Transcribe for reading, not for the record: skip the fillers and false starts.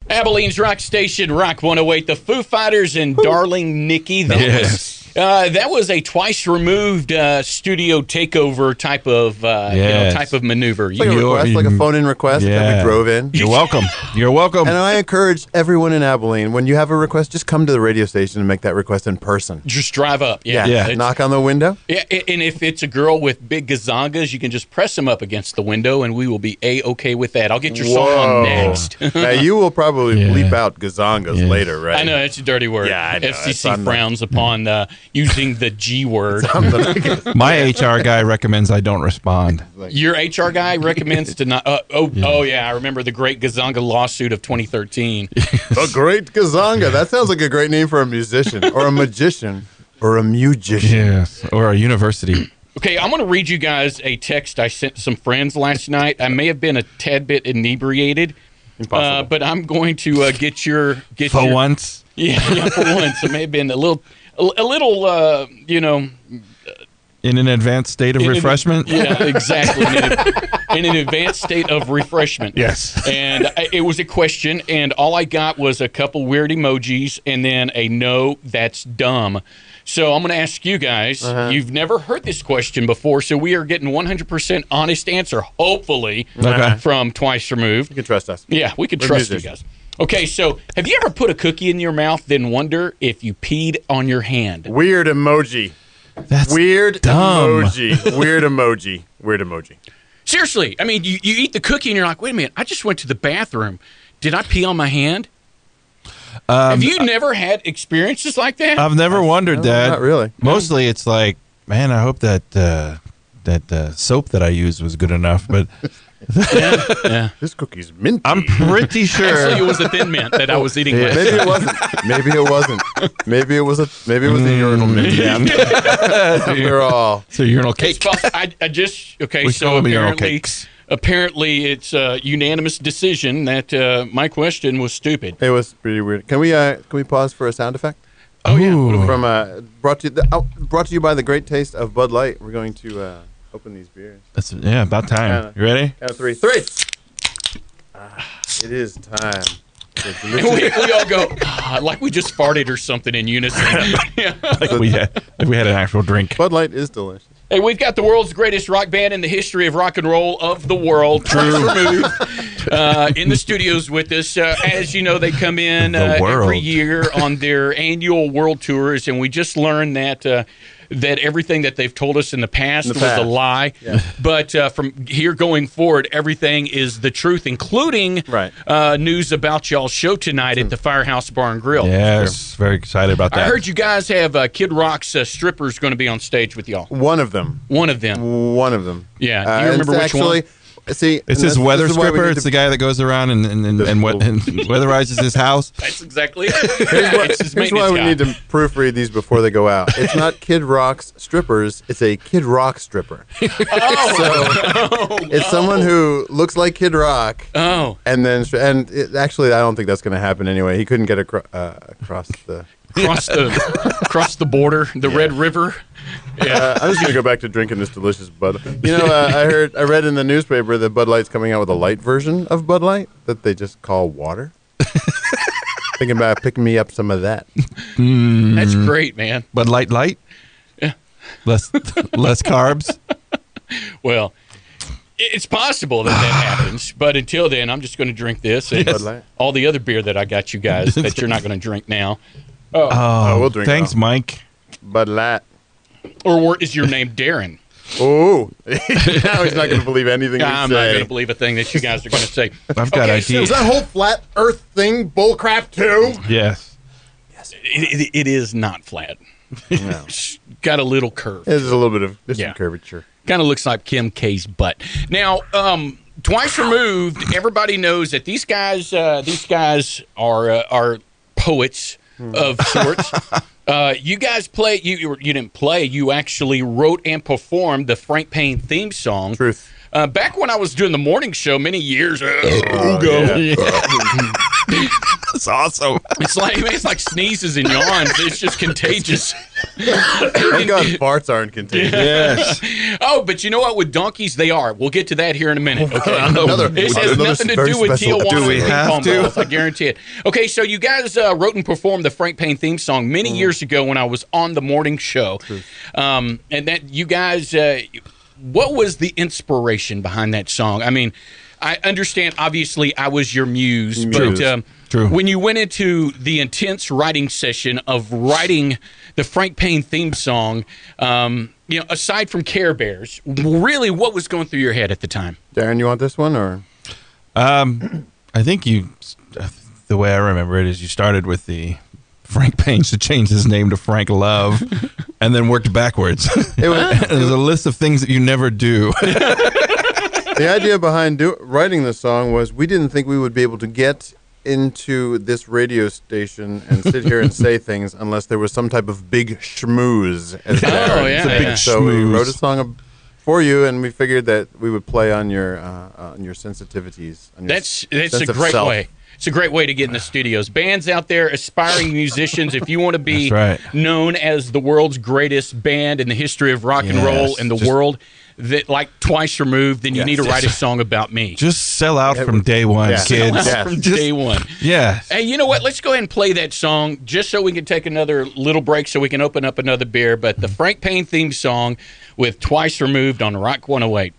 Abilene's Rock Station, Rock 108, the Foo Fighters and Darling Nikki. That was a twice removed studio takeover type of type of maneuver. It's like a request, like a phone-in request that we drove in. You're welcome. You're welcome. And I encourage everyone in Abilene, when you have a request, just come to the radio station and make that request in person. Just drive up. Knock on the window. Yeah, and if it's a girl with big gazongas, you can just press them up against the window, and we will be A-okay with that. I'll get your song on next. Now, you will probably bleep out gazongas later, right? I know, it's a dirty word. Yeah, I know. FCC frowns upon using the G word. My HR guy recommends I don't respond. Your HR guy recommends to not. I remember the Great Gazonga lawsuit of 2013. The Great Gazonga. That sounds like a great name for a musician or a magician or a musician. Yes, or a university. Okay, I'm going to read you guys a text I sent to some friends last night. I may have been a tad bit inebriated, but I'm going to get your once. Yeah, for once. It may have been a little, in an advanced state of refreshment? Yeah, exactly. In an advanced state of refreshment. Yes. And it was a question, and all I got was a couple weird emojis and then a no, that's dumb. So I'm going to ask you guys. You've never heard this question before, so we are getting 100% honest answer, hopefully, from Twice Removed. You can trust us. Yeah, we can trust you guys. Okay, so have you ever put a cookie in your mouth, then wonder if you peed on your hand? Weird emoji. That's weird dumb. Emoji. Weird emoji. Weird emoji. Seriously, I mean, you eat the cookie and you're like, wait a minute, I just went to the bathroom. Did I pee on my hand? Have you never had experiences like that? I've never wondered that. Not really. Mostly it's like, man, I hope that soap that I used was good enough, but... Yeah. This cookie's minty. I'm pretty sure. Actually, it was a Thin Mint that I was eating. Maybe it wasn't. Maybe it wasn't. Maybe it was a urinal mint. Yeah. We're all. So urinal cake. I just okay. We So call them urinal cakes. apparently, it's a unanimous decision that my question was stupid. It was pretty weird. Can we pause for a sound effect? Oh yeah. From brought to you by the great taste of Bud Light. We're going to open these beers. That's about time. You ready? Count of three. It is time. We all go like we just farted or something in unison. like we had an actual drink. Bud Light is delicious. Hey, we've got the world's greatest rock band in the history of rock and roll of the world, Twice Removed, in the studios with us. As you know, they come in every year on their annual world tours, and we just learned that that everything that they've told us in the past was a lie. Yeah. But from here going forward, everything is the truth, including news about y'all's show tonight at the Firehouse Bar and Grill. Yes, very excited about that. I heard you guys have Kid Rock's strippers going to be on stage with y'all. One of them. Yeah. Do you remember which one? See, it's his weather stripper. It's the guy that goes around and weatherizes his house. That's exactly it. Here's why we need to proofread these before they go out. It's not Kid Rock's strippers. It's a Kid Rock stripper. It's someone who looks like Kid Rock. Oh. Actually, I don't think that's going to happen anyway. He couldn't get across the... Across the border, the Red River. Yeah, I'm just gonna go back to drinking this delicious Bud. You know, I read in the newspaper that Bud Light's coming out with a light version of Bud Light that they just call water. Thinking about picking me up some of that. That's great, man. Bud Light. Yeah. Less carbs. Well, it's possible that happens, but until then, I'm just going to drink this and all the other beer that I got you guys that you're not going to drink now. Oh, we'll drink. Thanks, Mike. Bud Light. Or is your name Darren? Oh, now he's not going to believe anything we say. I'm not going to believe a thing that you guys are going to say. I've got ideas. So is that whole flat Earth thing bullcrap too? Yes. It is not flat. No. It's got a little curve. There's a little bit of some curvature. Kind of looks like Kim K's butt. Now, Twice Removed. Everybody knows that these guys are poets of sorts. You guys play. You didn't play. You actually wrote and performed the Frank Payne theme song. Truth. Back when I was doing the morning show many years ago. That's awesome. It's like sneezes and yawns. It's just contagious. Thank God farts aren't contagious. Yes. Oh, but you know what? With donkeys, they are. We'll get to that here in a minute. Okay. This has another nothing to very do with special Tijuana. Do we ping have pong to? balls, I guarantee it. Okay, so you guys wrote and performed the Frank Payne theme song many years ago when I was on the morning show. And that you guys, what was the inspiration behind that song? I mean, I understand, obviously, I was your muse. But True. when you went into the intense writing session of writing the Frank Payne theme song, aside from Care Bears, really what was going through your head at the time? Darren, you want this one or? I think the way I remember it is you started with the Frank Payne should change his name to Frank Love, and then worked backwards. There's a list of things that you never do. The idea behind writing the song was we didn't think we would be able to get into this radio station and sit here and say things unless there was some type of big schmooze. As Oh, yeah. It's a big So we schmooze. wrote a song for you, and we figured that we would play on your sensitivities. On your That's a sense of great self. way. It's a great way to get in the studios. Bands out there, aspiring musicians, if you want to be That's right. known as the world's greatest band in the history of rock and Yes. roll in the Just- world, that like Twice Removed, then you Yes. need to write a song about me. Just sell out from day one, Yeah. kids. Sell out Yes. from Just- day one. Yeah. Hey, you know what? Let's go ahead and play that song just so we can take another little break so we can open up another beer. But the Frank Payne theme song with Twice Removed on Rock 108.